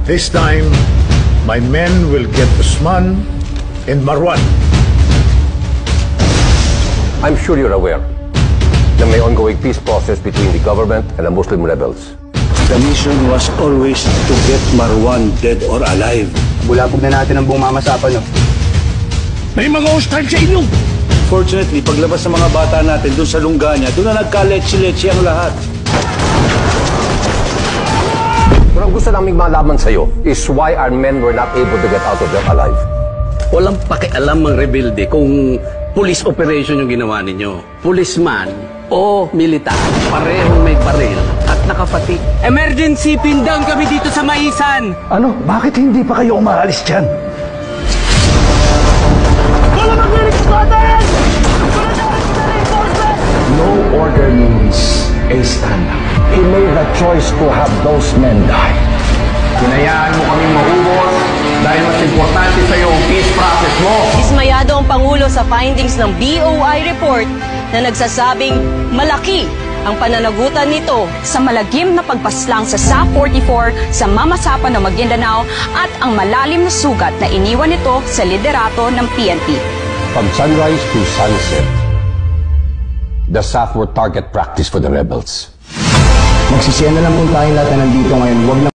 This time, my men will get Usman and Marwan. I'm sure you're aware na may ongoing peace process between the government and the Muslim rebels. The mission was always to get Marwan dead or alive. Bulabog na natin ang buong mamasapan, no? May mga hostile sa inyo! Fortunately, paglabas ng mga bata natin doon sa Lunganya, doon na nagka-letsi-letsi ang lahat. Pero ang gusto naming malaman sa'yo is why our men were not able to get out of there alive. Walang pakialam ang rebelde kung police operation yung ginawa ninyo. Policeman o militar, parehong may baril at nakapatik. Emergency, pin down kami dito sa Maisan! Ano? Bakit hindi pa kayo umaalis dyan? No order means a stand-up. He made the choice to have those men die. Hinayaan mo kaming maubos dahil mas importante sa iyo ang peace process mo. Dismayado ang Pangulo sa findings ng BOI report na nagsasabing malaki ang pananagutan nito sa malagim na pagpaslang sa SA-44 sa mamasapan ng Maguindanao at ang malalim na sugat na iniwan nito sa liderato ng PNP. From sunrise to sunset, the SAF were target practice for the rebels. Magsisiyan na lang kung tayong lahat na nandito ngayon. Huwag na